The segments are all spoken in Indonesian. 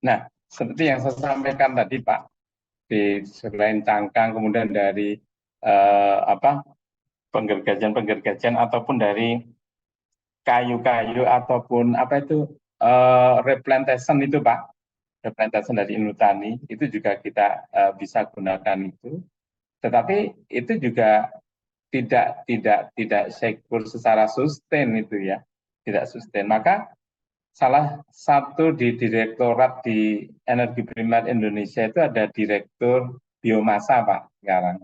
Nah, seperti yang saya sampaikan tadi Pak, di selain cangkang, kemudian dari apa penggergajan ataupun dari kayu-kayu ataupun apa itu replantation itu Pak, replantation dari Inutani itu juga kita bisa gunakan itu. Tetapi itu juga tidak secure secara sustain itu ya, tidak sustain. Maka salah satu di direktorat di Energi Primer Indonesia itu ada direktur biomasa Pak sekarang.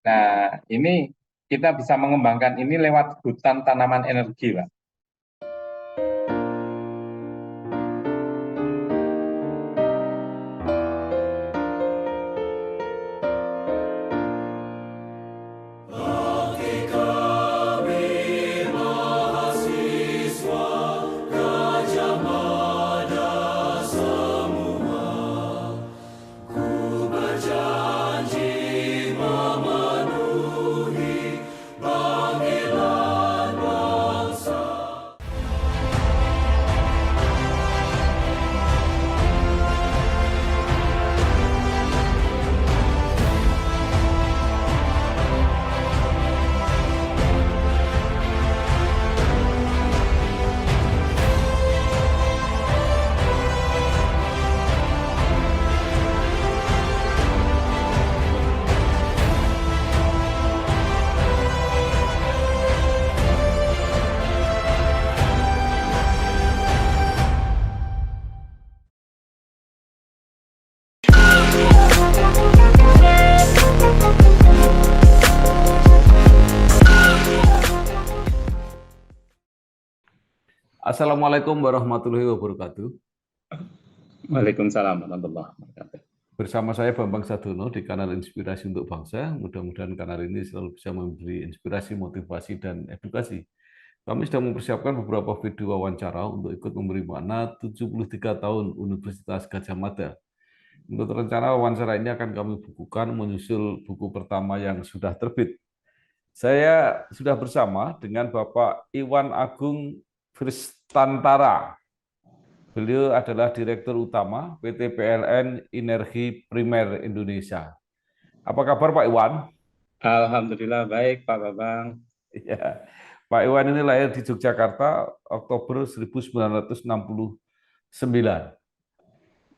Nah, ini kita bisa mengembangkan ini lewat hutan tanaman energi Pak. Assalamualaikum warahmatullahi wabarakatuh. Waalaikumsalam warahmatullahi wabarakatuh. Bersama saya Bambang Sadono di kanal Inspirasi untuk Bangsa. Mudah-mudahan kanal ini selalu bisa memberi inspirasi, motivasi, dan edukasi. Kami sedang mempersiapkan beberapa video wawancara untuk ikut memberi makna 73 tahun Universitas Gadjah Mada. Untuk rencana wawancara ini akan kami bukukan menyusul buku pertama yang sudah terbit. Saya sudah bersama dengan Bapak Iwan Agung Firstantara. Beliau adalah Direktur Utama PT PLN Energi Primer Indonesia. Apa kabar Pak Iwan? Alhamdulillah baik Pak Bambang. Ya. Pak Iwan ini lahir di Yogyakarta Oktober 1969.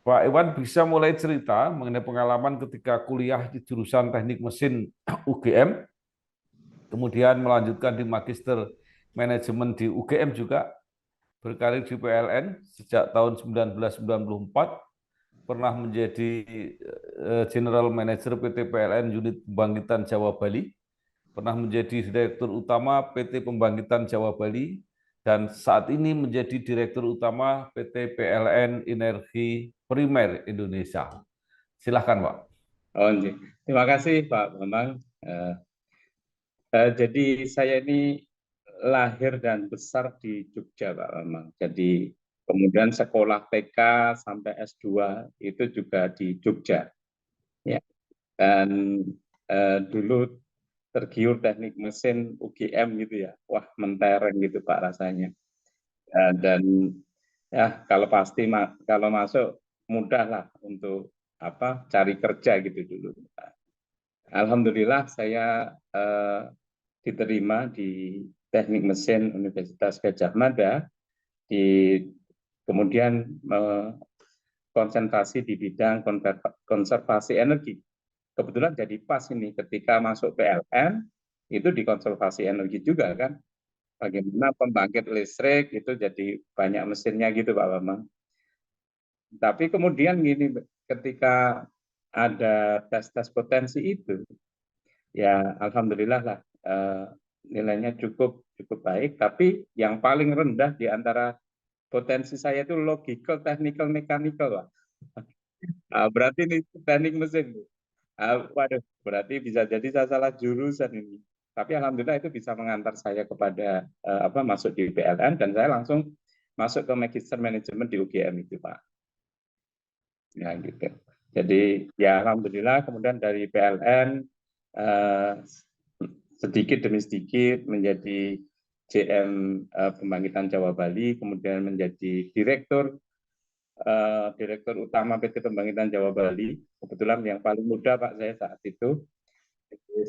Pak Iwan bisa mulai cerita mengenai pengalaman ketika kuliah di jurusan Teknik Mesin UGM, kemudian melanjutkan di Magister Manajemen di UGM juga, berkarir di PLN sejak tahun 1994, pernah menjadi General Manager PT PLN Unit Pembangkitan Jawa Bali, pernah menjadi Direktur Utama PT Pembangkitan Jawa Bali, dan saat ini menjadi Direktur Utama PT PLN Energi Primer Indonesia. Silahkan Pak. Oh, terima kasih Pak Bambang. Jadi saya ini lahir dan besar di Jogja Pak Bambang. Jadi kemudian sekolah TK sampai S2 itu juga di Jogja. Ya. Dan dulu tergiur teknik mesin UGM gitu ya. Wah, mentereng gitu Pak rasanya. Dan ya kalau pasti kalau masuk mudah lah untuk apa cari kerja gitu dulu. Alhamdulillah saya diterima di Teknik Mesin Universitas Gadjah Mada, kemudian konsentrasi di bidang konservasi energi. Kebetulan jadi pas ini ketika masuk PLN itu di konservasi energi juga kan. Bagaimana pembangkit listrik itu jadi banyak mesinnya gitu Pak Bambang. Tapi kemudian gini, ketika ada tes-tes potensi itu, ya alhamdulillah lah nilainya cukup baik. Tapi yang paling rendah di antara potensi saya itu logical, technical, mechanical, Pak. Berarti ini teknik mesin. Waduh, berarti bisa jadi saya salah jurusan ini. Tapi alhamdulillah itu bisa mengantar saya kepada masuk di PLN dan saya langsung masuk ke Magister Manajemen di UGM itu, Pak. Ya gitu. Jadi ya alhamdulillah kemudian dari PLN sedikit demi sedikit menjadi GM Pembangkitan Jawa Bali, kemudian menjadi Direktur Direktur Utama PT Pembangkitan Jawa Bali. Kebetulan yang paling muda Pak saya saat itu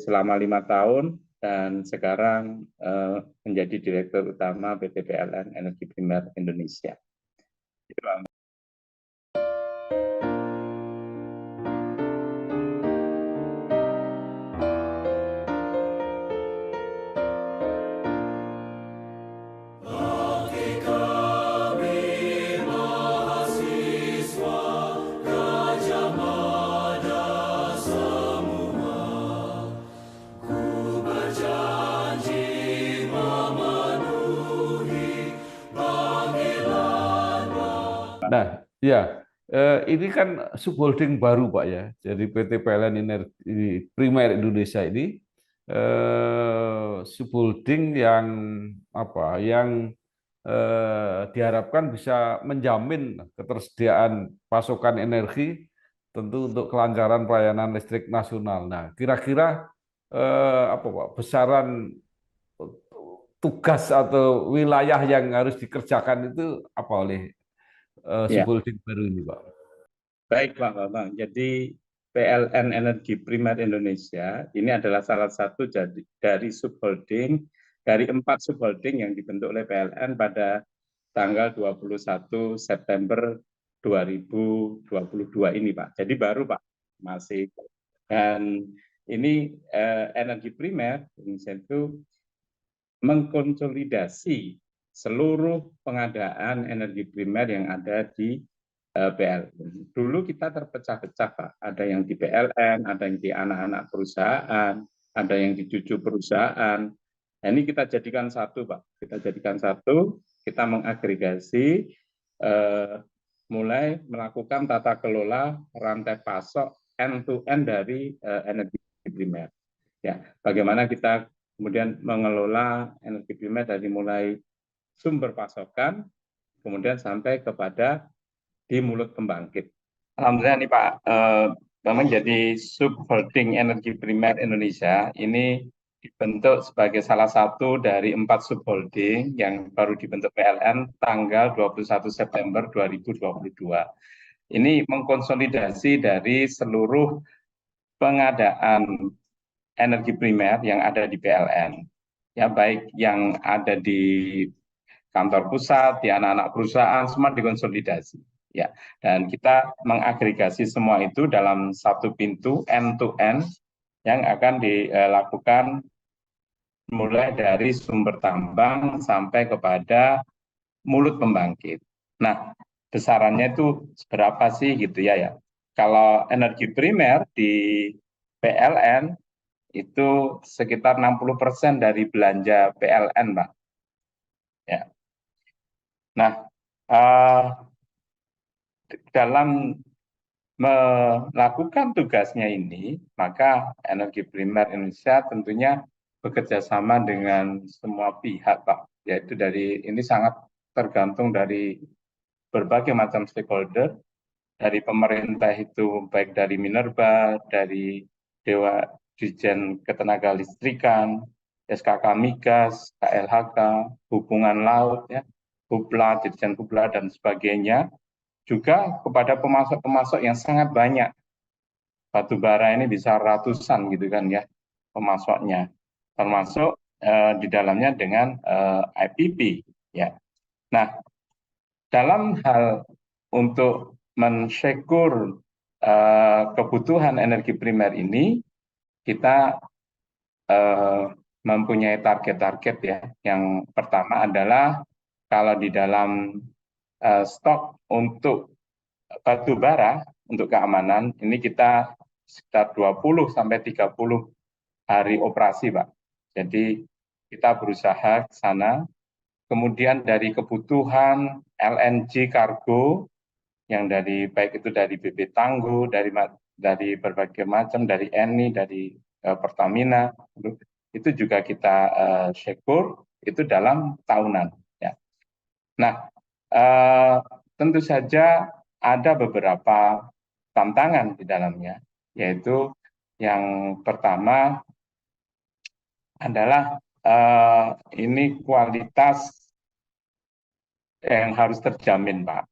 selama 5 tahun dan sekarang menjadi Direktur Utama PT PLN Energi Primer Indonesia. Itu, Pak. Nah, ya, ini kan subholding baru Pak ya. Jadi PT PLN Energi Primer Indonesia ini subholding yang apa? Yang diharapkan bisa menjamin ketersediaan pasokan energi tentu untuk kelancaran pelayanan listrik nasional. Nah, kira-kira apa Pak? Besaran tugas atau wilayah yang harus dikerjakan itu apa oleh Ya, subholding baru ini, Pak? baik Pak Bambang. Jadi PLN Energi Primer Indonesia ini adalah salah satu dari subholding dari 4 subholding yang dibentuk oleh PLN pada tanggal 21 September 2022 ini Pak. Jadi baru Pak, masih. Dan ini energi primer Indonesia itu mengkonsolidasi seluruh pengadaan energi primer yang ada di PLN. Dulu kita terpecah-pecah, Pak. Ada yang di PLN, ada yang di anak-anak perusahaan, ada yang di cucu perusahaan. Nah, ini kita jadikan satu, Pak. Kita jadikan satu, kita mengagregasi, mulai melakukan tata kelola rantai pasok end-to-end dari energi primer. Ya, bagaimana kita kemudian mengelola energi primer dari mulai sumber pasokan, kemudian sampai kepada di mulut pembangkit. Alhamdulillah nih Pak, memang jadi subholding energi primer Indonesia ini dibentuk sebagai salah satu dari 4 subholding yang baru dibentuk PLN tanggal 21 September 2022. Ini mengkonsolidasi dari seluruh pengadaan energi primer yang ada di PLN. Ya, baik yang ada di kantor pusat, di anak-anak perusahaan, semua dikonsolidasi. Ya, dan kita mengagregasi semua itu dalam satu pintu end to end yang akan dilakukan mulai dari sumber tambang sampai kepada mulut pembangkit. Nah, besarannya itu seberapa sih gitu ya ya. Kalau energi primer di PLN itu sekitar 60% dari belanja PLN, Pak. Ya. Nah, dalam melakukan tugasnya ini, maka Energi Primer Indonesia tentunya bekerja sama dengan semua pihak, Pak. Yaitu dari ini sangat tergantung dari berbagai macam stakeholder, dari pemerintah itu baik dari Minerba, dari Dewa Dirjen Ketenagalistrikan, SKK Migas, KLHK, Hubungan Laut, ya, Hupla, Dirjen Hupla dan sebagainya, juga kepada pemasok-pemasok yang sangat banyak. Batu bara ini bisa ratusan gitu kan ya pemasoknya, termasuk di dalamnya dengan IPP. Ya. Nah, dalam hal untuk mensyukur kebutuhan energi primer ini, kita mempunyai target-target ya. Yang pertama adalah kalau di dalam stok untuk batu bara untuk keamanan ini kita sekitar 20 sampai 30 hari operasi, Pak. Jadi kita berusaha ke sana. Kemudian dari kebutuhan LNG kargo yang dari baik itu dari BP Tangguh, dari berbagai macam, dari Eni, dari Pertamina, itu juga kita syukur itu dalam tahunan. Ya. Nah, tentu saja ada beberapa tantangan di dalamnya, yaitu yang pertama adalah ini kualitas yang harus terjamin, Pak.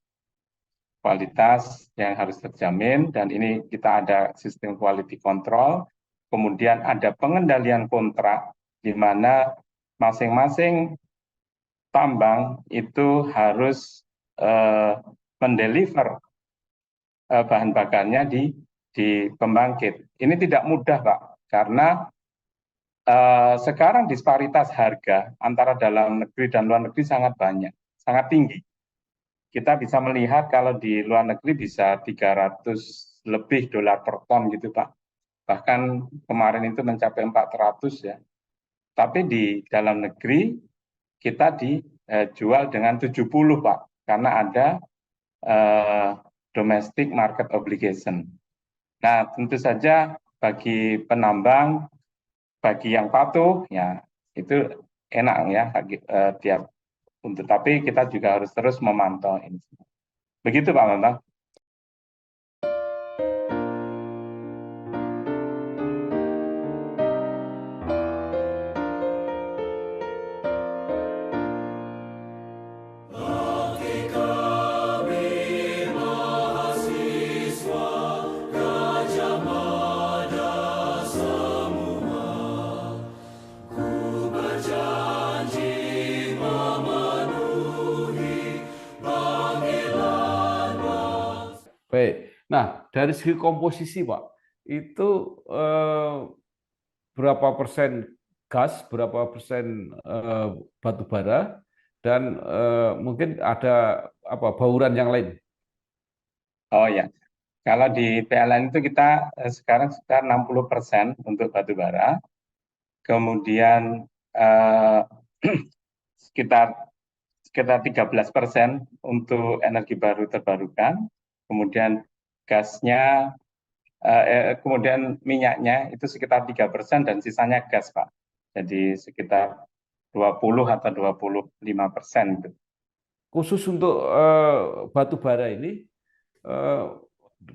kualitas yang harus terjamin, dan ini kita ada sistem quality control, kemudian ada pengendalian kontrak, di mana masing-masing tambang itu harus mendeliver bahan bakarnya di pembangkit. Ini tidak mudah, Pak, karena sekarang disparitas harga antara dalam negeri dan luar negeri sangat banyak, sangat tinggi. Kita bisa melihat kalau di luar negeri bisa 300 lebih dolar per ton gitu, Pak. Bahkan kemarin itu mencapai 400 ya. Tapi di dalam negeri kita dijual dengan 70, Pak, karena ada domestic market obligation. Nah, tentu saja bagi penambang, bagi yang patuh, ya itu enak ya tiap untuk. Tapi kita juga harus terus memantau ini. Begitu Pak Bambang. Baik. Nah, dari segi komposisi, Pak, itu berapa persen gas, berapa persen batu bara, dan mungkin ada apa bauran yang lain? Oh ya, kalau di PLN itu kita sekarang sekitar 60% untuk batu bara, kemudian sekitar 13% untuk energi baru terbarukan, kemudian gasnya, kemudian minyaknya itu sekitar 3% dan sisanya gas, Pak. Jadi sekitar 20 atau 25%. Gitu. Khusus untuk batu bara ini, eh,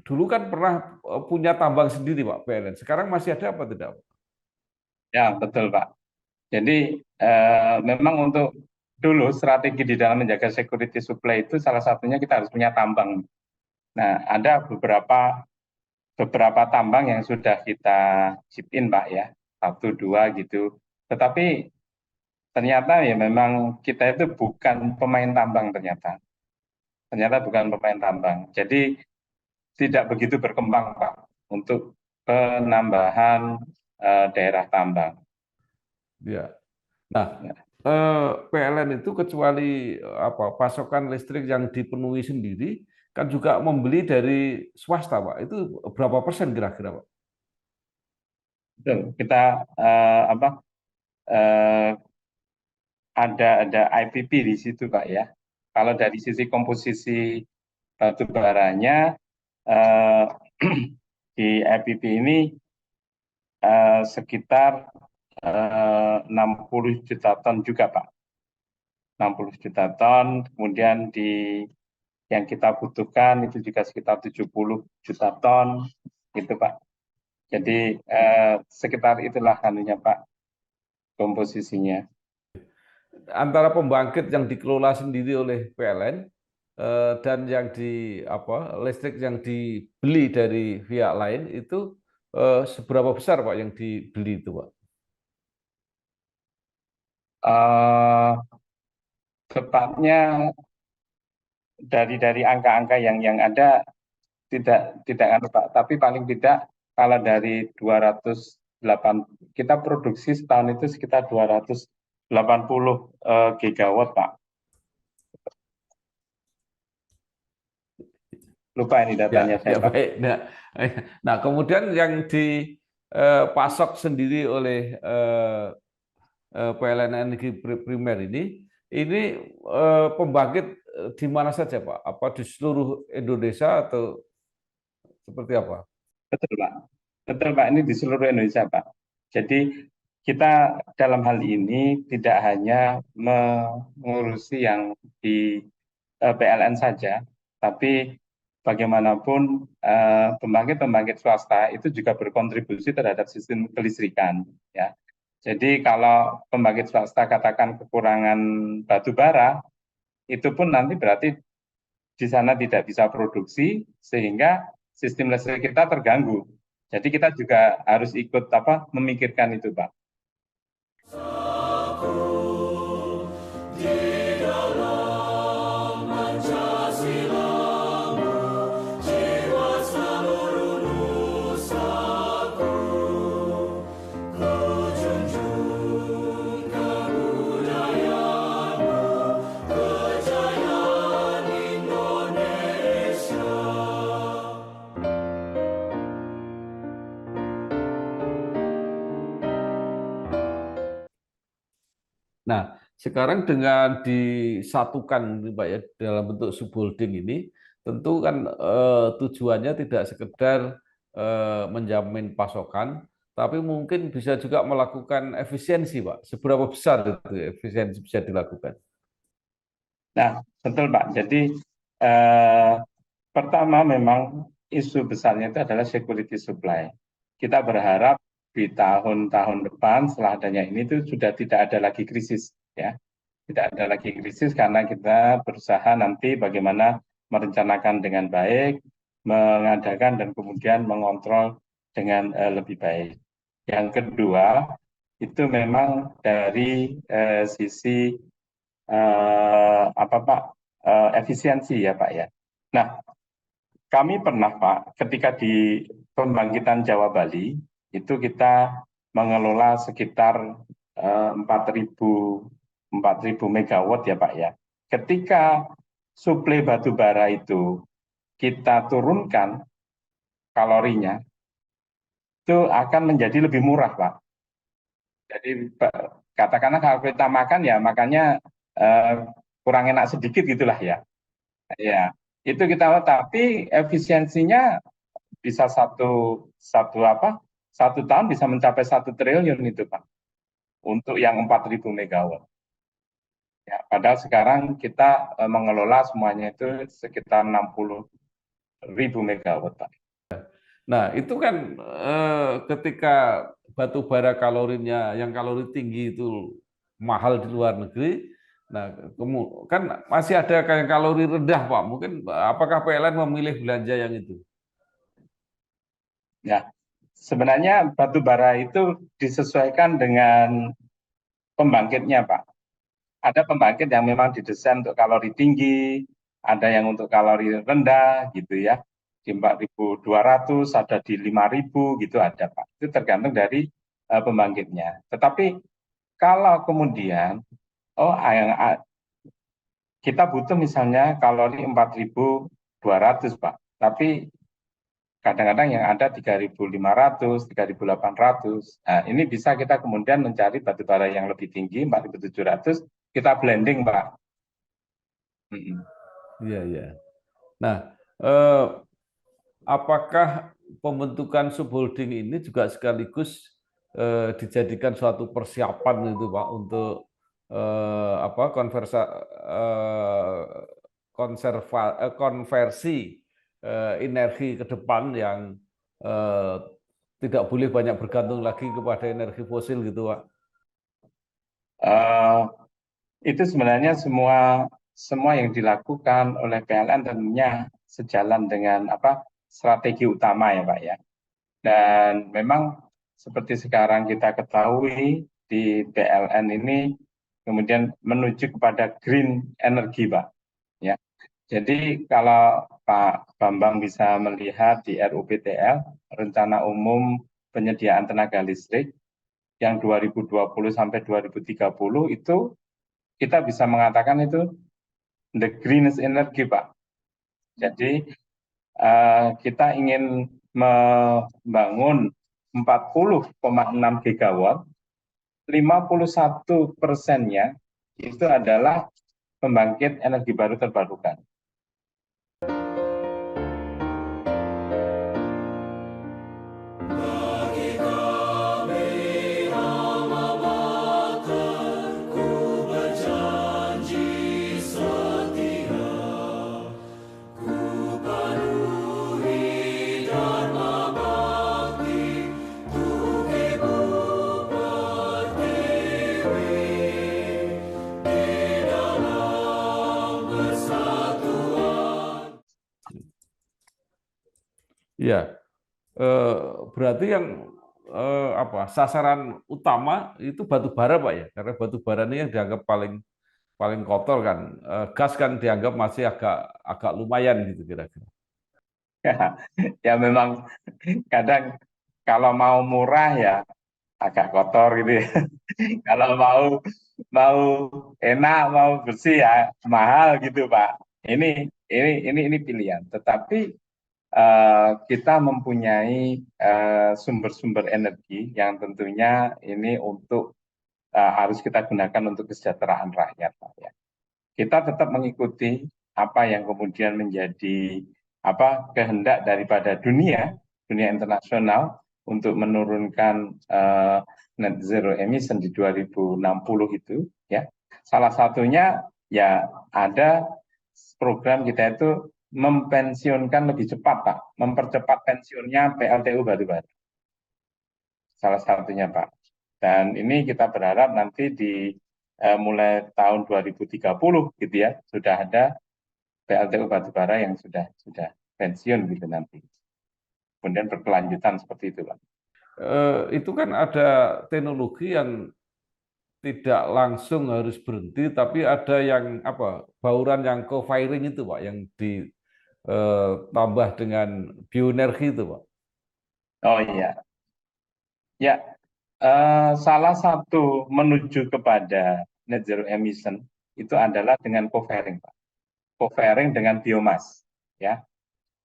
dulu kan pernah punya tambang sendiri, Pak, PLN. Sekarang masih ada apa tidak, Pak? Ya, betul, Pak. Jadi memang untuk dulu strategi di dalam menjaga security supply itu salah satunya kita harus punya tambang. Nah, ada beberapa tambang yang sudah kita chip in, Pak ya, 1, 2 gitu. Tetapi ternyata ya memang kita itu bukan pemain tambang ternyata. Ternyata bukan pemain tambang. Jadi tidak begitu berkembang, Pak, untuk penambahan daerah tambang. Ya. Nah, Ya. PLN itu kecuali apa pasokan listrik yang dipenuhi sendiri, kan juga membeli dari swasta, Pak. Itu berapa persen kira-kira, Pak? Betul. Kita apa eh, ada IPP di situ, Pak ya. Kalau dari sisi komposisi batu baranya eh, di IPP ini sekitar 60 juta ton juga, Pak. 60 juta ton, kemudian yang kita butuhkan itu juga sekitar 70 juta ton, gitu Pak. Jadi sekitar itulah kanunya Pak, komposisinya. Antara pembangkit yang dikelola sendiri oleh PLN dan yang di apa listrik yang dibeli dari pihak lain itu seberapa besar, Pak, yang dibeli itu, Pak? Eh, Tepatnya dari angka-angka yang ada tidak anu Pak, tapi paling tidak kalau dari 208 kita produksi setahun itu sekitar 280 gigawatt Pak. Lupa ini datanya Ya, saya ya Pak. baik. Nah, kemudian yang dipasok sendiri oleh PLN Energi Primer ini pembangkit di mana saja, Pak? Apa di seluruh Indonesia atau seperti apa? Betul Pak. Betul Pak, ini di seluruh Indonesia Pak. Jadi kita dalam hal ini tidak hanya mengurusi yang di PLN saja, tapi bagaimanapun pembangkit-pembangkit swasta itu juga berkontribusi terhadap sistem kelistrikan. Ya. Jadi kalau pembangkit swasta katakan kekurangan batu bara, itu pun nanti berarti di sana tidak bisa produksi sehingga sistem listrik kita terganggu. Jadi kita juga harus ikut memikirkan itu, Pak. Nah, sekarang dengan disatukan, Pak ya, dalam bentuk subholding ini, tentu kan tujuannya tidak sekedar menjamin pasokan, tapi mungkin bisa juga melakukan efisiensi, Pak. Seberapa besar itu efisiensi bisa dilakukan? Nah, betul, Pak. Jadi pertama memang isu besarnya itu adalah security supply. Kita berharap di tahun-tahun depan setelah adanya ini itu sudah tidak ada lagi krisis, ya. Tidak ada lagi krisis karena kita berusaha nanti bagaimana merencanakan dengan baik, mengadakan dan kemudian mengontrol dengan lebih baik. Yang kedua, itu memang dari sisi efisiensi ya Pak ya. Nah, kami pernah Pak, ketika di pembangkitan Jawa Bali itu kita mengelola sekitar 4.000 megawatt ya Pak ya. Ketika suplai batu bara itu kita turunkan kalorinya, itu akan menjadi lebih murah Pak. Jadi katakanlah kalau kita makan ya makannya kurang enak sedikit gitulah ya. Ya, itu kita tapi efisiensinya bisa satu tahun bisa mencapai 1 triliun itu Pak untuk yang 4.000 megawatt. Ya, padahal sekarang kita mengelola semuanya itu sekitar 60.000 megawatt Pak. Nah, itu kan ketika batu bara kalorinya yang kalori tinggi itu mahal di luar negeri, nah kan masih ada kayak kalori rendah Pak. Mungkin apakah PLN memilih belanja yang itu? Ya, sebenarnya batu bara itu disesuaikan dengan pembangkitnya Pak. Ada pembangkit yang memang didesain untuk kalori tinggi, ada yang untuk kalori rendah gitu ya. Di 4.200, ada di 5.000 gitu ada Pak. Itu tergantung dari pembangkitnya. Tetapi kalau kemudian kita butuh misalnya kalori 4.200 Pak, tapi kadang-kadang yang ada 3.500, 3.800. Nah, ini bisa kita kemudian mencari batu bara yang lebih tinggi, 4.700, kita blending, Pak. Iya, iya. Nah, apakah pembentukan subholding ini juga sekaligus dijadikan suatu persiapan itu Pak untuk konversi energi ke depan yang tidak boleh banyak bergantung lagi kepada energi fosil gitu Pak? Itu sebenarnya semua yang dilakukan oleh PLN tentunya sejalan dengan strategi utama ya Pak ya. Dan memang seperti sekarang kita ketahui di PLN ini kemudian menuju kepada green energy Pak. Ya. Jadi kalau Pak Bambang bisa melihat di RUPTL, Rencana Umum Penyediaan Tenaga Listrik, yang 2020 sampai 2030 itu kita bisa mengatakan itu the greenest energy Pak. Jadi kita ingin membangun 40,6 gigawatt, 51%-nya itu adalah pembangkit energi baru terbarukan. Bersatu Iya, eh, berarti yang apa sasaran utama itu batu bara Pak ya, karena batu bara ini yang dianggap paling paling kotor kan. Gas kan dianggap masih agak agak lumayan gitu kira-kira. Ya, ya memang kadang kalau mau murah ya agak kotor gitu ya. Kalau mau mau enak, mau bersih ya mahal gitu, Pak. Ini pilihan. Tetapi kita mempunyai sumber-sumber energi yang tentunya ini untuk harus kita gunakan untuk kesejahteraan rakyat, Pak, ya. Kita tetap mengikuti apa yang kemudian menjadi kehendak daripada dunia internasional untuk menurunkan net zero emission di 2060 itu, ya. Salah satunya ya ada program kita itu mempensiunkan lebih cepat, Pak, mempercepat pensiunnya PLTU batubara. Salah satunya, Pak. Dan ini kita berharap nanti di mulai tahun 2030 gitu ya, sudah ada PLTU batubara yang sudah pensiun gitu nanti. Kemudian berkelanjutan seperti itu, Pak. Itu kan ada teknologi yang tidak langsung harus berhenti, tapi ada yang apa bauran yang co-firing itu Pak, yang ditambah dengan bioenergi itu Pak. Oh iya, ya, salah satu menuju kepada net zero emission itu adalah dengan co-firing, Pak. Co-firing dengan biomas, ya.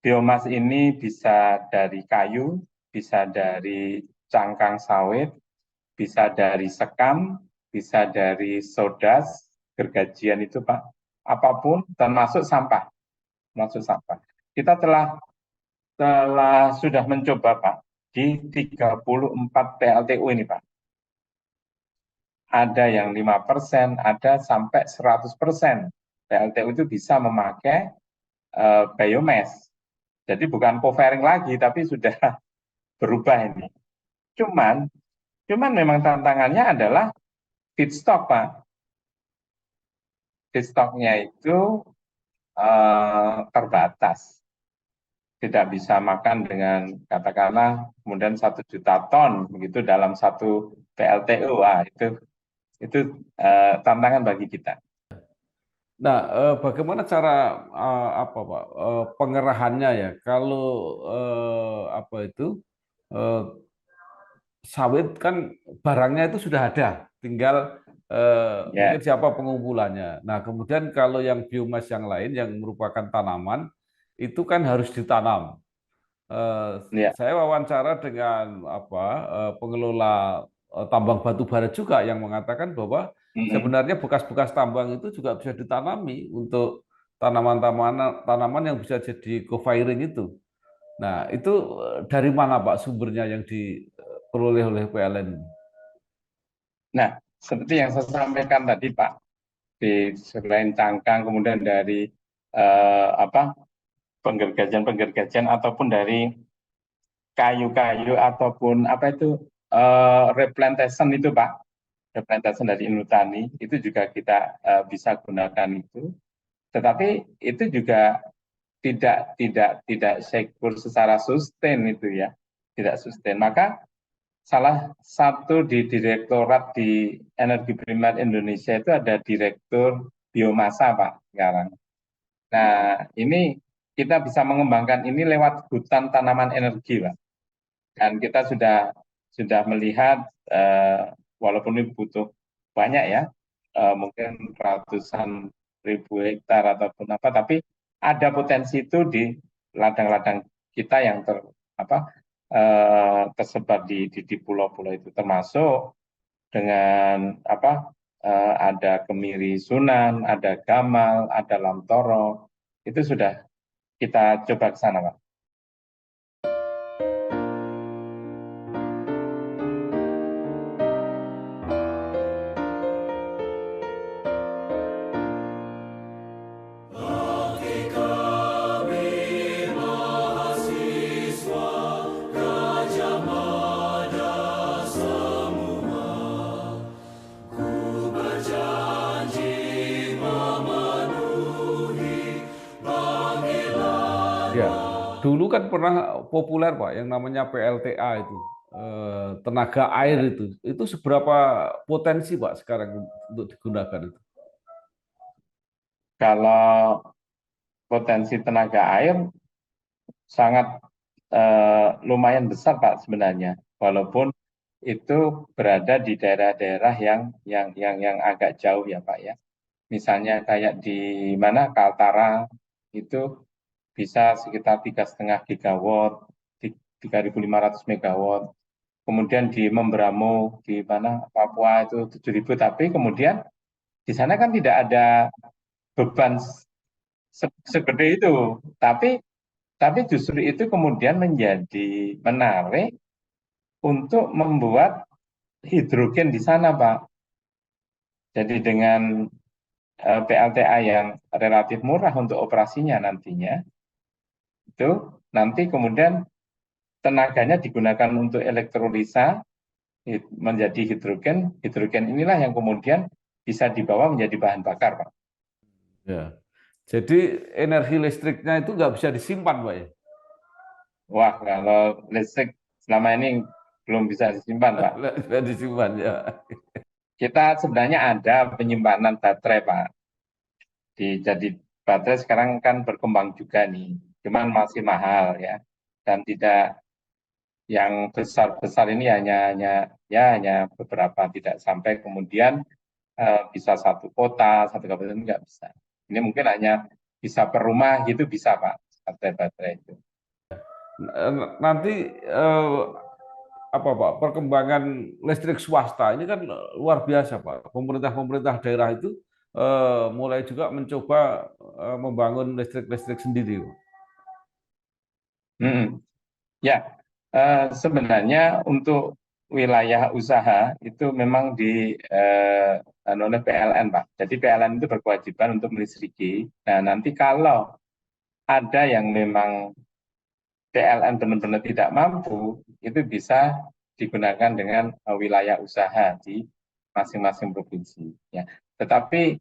Biomas ini bisa dari kayu, bisa dari cangkang sawit, bisa dari sekam, bisa dari sodas, gergajian itu, Pak. Apapun, termasuk sampah, termasuk sampah. Kita telah sudah mencoba, Pak, di 34 PLTU ini, Pak. Ada yang 5%, ada sampai 100%. PLTU itu bisa memakai biomass. Jadi bukan co-firing lagi, tapi sudah berubah ini. Cuman memang tantangannya adalah feedstock, Pak. Feedstocknya itu terbatas. Tidak bisa makan dengan katakanlah kemudian 1 juta ton begitu dalam satu PLTU. Wah, itu tantangan bagi kita. Nah, bagaimana cara apa Pak pengerahannya ya? Kalau apa itu eh, sawit kan barangnya itu sudah ada, tinggal Ya, mungkin siapa pengumpulannya. Nah, kemudian kalau yang biomas yang lain yang merupakan tanaman itu kan harus ditanam. Eh, ya. saya wawancara dengan apa pengelola tambang batu bara juga yang mengatakan bahwa Mm-mm. sebenarnya bekas-bekas tambang itu juga bisa ditanami untuk tanaman-tanaman tanaman yang bisa jadi co-firing itu. Nah, itu dari mana Pak sumbernya yang diperoleh oleh PLN? Nah, seperti yang saya sampaikan tadi, Pak, di selain cangkang, kemudian dari penggergajian-penggergajian ataupun dari kayu-kayu ataupun replantation itu, Pak, replantation dari Inutani itu juga kita bisa gunakan itu. Tetapi itu juga tidak secure secara sustain itu ya, tidak sustain. Maka salah satu di direktorat di Energi Primer Indonesia itu ada direktur biomasa, Pak, sekarang. Nah, ini kita bisa mengembangkan ini lewat hutan tanaman energi, Pak. Dan kita sudah melihat walaupun ini butuh banyak ya, mungkin ratusan ribu hektar ataupun apa, tapi ada potensi itu di ladang-ladang kita yang tersebar di pulau-pulau itu, termasuk dengan ada kemiri Sunan, ada Gamal, ada Lamtoro, itu sudah kita coba ke sana, Pak. Ya. kan pernah populer Pak yang namanya PLTA itu, tenaga air itu seberapa potensi Pak sekarang untuk digunakan itu? Kalau potensi tenaga air sangat lumayan besar Pak sebenarnya, walaupun itu berada di daerah-daerah yang agak jauh ya Pak ya. Misalnya kayak di mana Kaltara itu bisa sekitar 3,5 gigawatt, 3.500 megawatt. Kemudian di Membramo di mana Papua itu 7.000. Tapi kemudian di sana kan tidak ada beban segede itu. Tapi justru itu kemudian menjadi menarik untuk membuat hidrogen di sana, Pak. Jadi dengan PLTA yang relatif murah untuk operasinya nantinya, itu nanti kemudian tenaganya digunakan untuk elektrolisa menjadi hidrogen. Hidrogen inilah yang kemudian bisa dibawa menjadi bahan bakar, Pak. Ya. Jadi energi listriknya itu nggak bisa disimpan, Pak ya? Wah, kalau listrik selama ini belum bisa disimpan, Pak. Nggak bisa disimpan ya. Kita sebenarnya ada penyimpanan baterai, Pak. Jadi baterai sekarang kan berkembang juga nih, cuman masih mahal ya, dan tidak yang besar-besar ini hanya beberapa, tidak sampai kemudian bisa satu kota, satu kabupaten, nggak bisa. Ini mungkin hanya bisa per rumah gitu bisa Pak, baterai-baterai itu. Nanti apa Pak, perkembangan listrik swasta ini kan luar biasa Pak. Pemerintah-pemerintah daerah itu mulai juga mencoba membangun listrik-listrik sendiri. Hmm. Ya, sebenarnya untuk wilayah usaha itu memang oleh PLN Pak. Jadi PLN itu berkewajiban untuk melistriki. Nah nanti kalau ada yang memang PLN benar-benar tidak mampu, itu bisa digunakan dengan wilayah usaha di masing-masing provinsi. Ya. Tetapi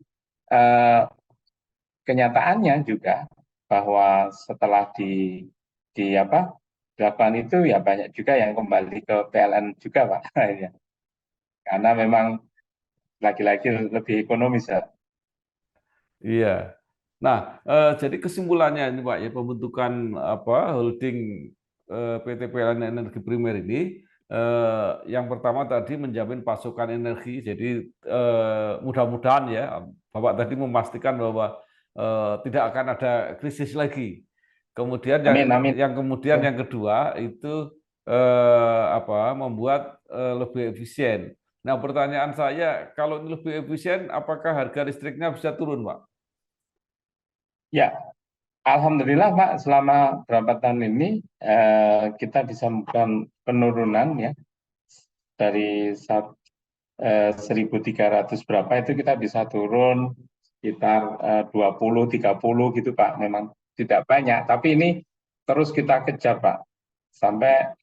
kenyataannya juga bahwa setelah dilakukan itu ya banyak juga yang kembali ke PLN juga Pak. Ya. Karena memang lagi-lagi lebih ekonomis ya. Iya. Nah, jadi kesimpulannya ini Pak ya, pembentukan apa holding PT PLN Energi Primer ini, yang pertama tadi menjamin pasokan energi. Jadi mudah-mudahan ya Bapak tadi memastikan bahwa tidak akan ada krisis lagi. Kemudian Amin, amin. yang kedua itu apa membuat lebih efisien. Nah, pertanyaan saya, kalau ini lebih efisien, apakah harga listriknya bisa turun, Pak? Ya, alhamdulillah Pak, selama berapa tahun ini kita bisa melakukan penurunan ya dari 1.300 berapa itu kita bisa turun sekitar 20-30 gitu Pak. Memang tidak banyak, tapi ini terus kita kejar Pak sampai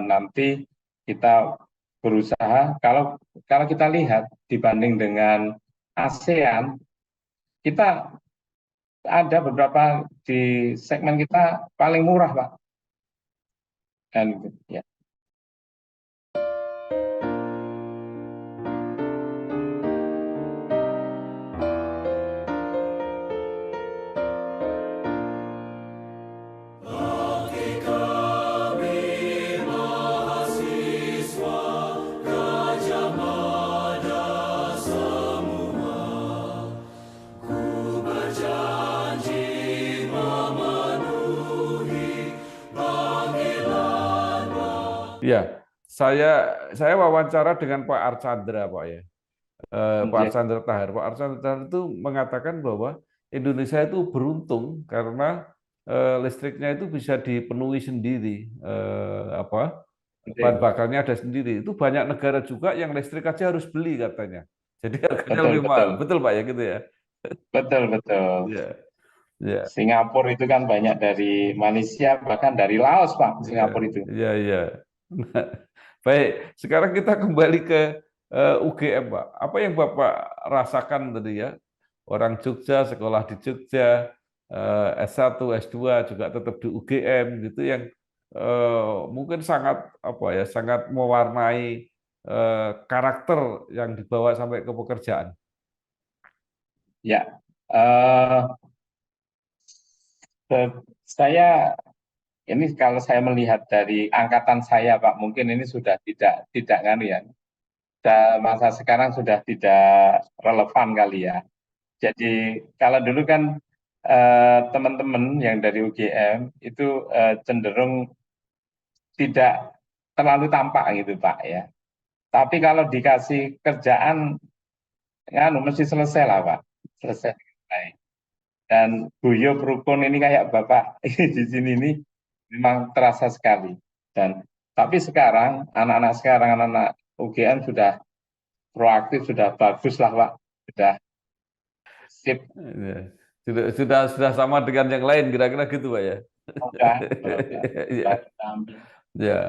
nanti kita berusaha. Kalau kita lihat dibanding dengan ASEAN, kita ada beberapa di segmen kita paling murah Pak. Dan ya. Ya, saya wawancara dengan Pak Archandra, Pak ya. Pak Archandra Tahar. Pak Archandra Tahar itu mengatakan bahwa Indonesia itu beruntung karena listriknya itu bisa dipenuhi sendiri, bahan bakarnya ada sendiri. Itu banyak negara juga yang listrik aja harus beli katanya. Jadi harganya Betul, lebih betul. mahal. Betul Pak ya gitu ya. Betul, betul. Ya, ya, Singapura itu kan banyak dari Malaysia, bahkan dari Laos, Pak, ya, Singapura itu. ya, ya. Baik, sekarang kita kembali ke UGM, Pak. Apa yang Bapak rasakan tadi ya? Orang Jogja, sekolah di Jogja, S1, S2 juga tetap di UGM gitu yang mungkin sangat apa ya, sangat mewarnai karakter yang dibawa sampai ke pekerjaan. Ya, eh, saya ini kalau saya melihat dari angkatan saya, Pak, mungkin ini sudah tidak kan ya. Masa sekarang sudah tidak relevan kali ya. Jadi kalau dulu kan teman-teman yang dari UGM itu cenderung tidak terlalu tampak gitu Pak ya. Tapi kalau dikasih kerjaan, nganu mesti selesai lah Pak, selesai. Baik. Dan guyub rukun ini kayak Bapak di sini ini memang terasa sekali. Dan tapi sekarang anak-anak UGM sudah proaktif, sudah bagus lah Pak, sudah sip. Ya. Sudah sama dengan yang lain kira-kira gitu Pak ya. Sudah, Ya, sudah kita ambil. ya.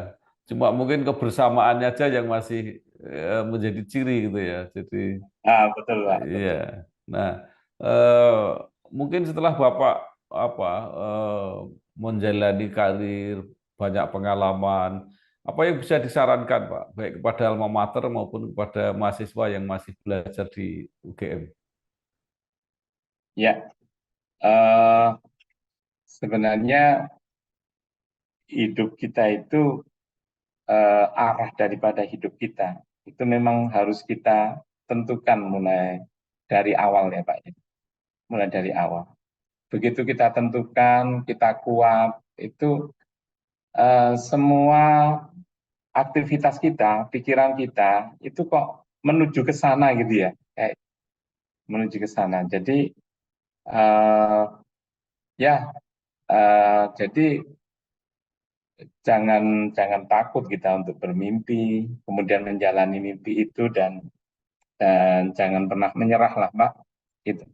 Cuma mungkin kebersamaannya aja yang masih menjadi ciri gitu ya. Jadi Ah, betul Pak, ya. betul. Nah, eh, mungkin setelah Bapak apa menjalani karir, banyak pengalaman, apa yang bisa disarankan Pak, baik kepada alma mater maupun kepada mahasiswa yang masih belajar di UGM? Ya, eh, sebenarnya hidup kita itu arah daripada hidup kita itu memang harus kita tentukan mulai dari awal ya Pak, ya. Mulai dari awal. Begitu kita tentukan, kita kuat, itu semua aktivitas kita, pikiran kita itu kok menuju ke sana gitu ya, kayak menuju ke sana. Jadi eh, ya, jadi jangan jangan takut kita untuk bermimpi, kemudian menjalani mimpi itu dan jangan pernah menyerah lah, Mbak. Gitu.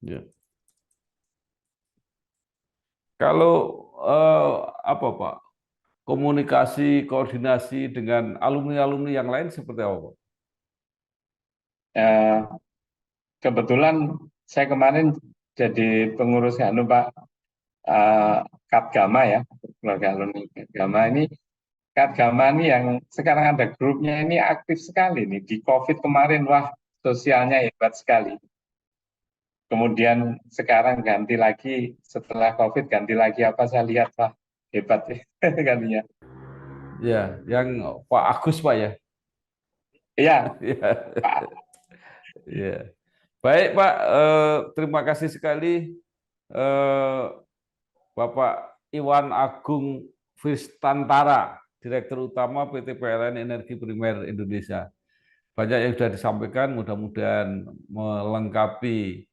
Ya. Kalau eh, apa Pak, komunikasi, koordinasi dengan alumni-alumni yang lain seperti apa Pak? Eh, Kebetulan saya kemarin jadi pengurus anu Pak, eh, Katgama ya, keluarga alumni Katgama ini. Katgama ini yang sekarang ada grupnya ini aktif sekali nih. Di COVID kemarin, wah sosialnya hebat sekali. Kemudian sekarang ganti lagi, setelah COVID ganti lagi apa saya lihat, wah hebat ya gantinya. Ya, yang Pak Agus Pak ya. Iya, Ya, Pak. ya. Baik Pak, terima kasih sekali eh, Bapak Iwan Agung Vistantara, Direktur Utama PT PLN Energi Primer Indonesia. Banyak yang sudah disampaikan, mudah-mudahan melengkapi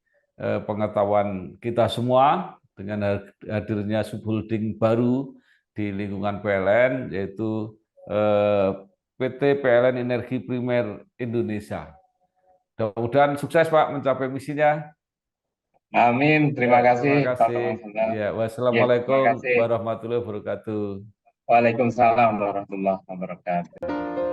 pengetahuan kita semua dengan hadirnya subholding baru di lingkungan PLN, yaitu PT PLN Energi Primer Indonesia. Mudah-mudahan sukses Pak mencapai misinya. Amin, Ya, terima kasih terima Pak kasih. Ramadhan. Ya, Ya, terima wassalamualaikum kasih. warahmatullahi wabarakatuh. Waalaikumsalam warahmatullahi wabarakatuh.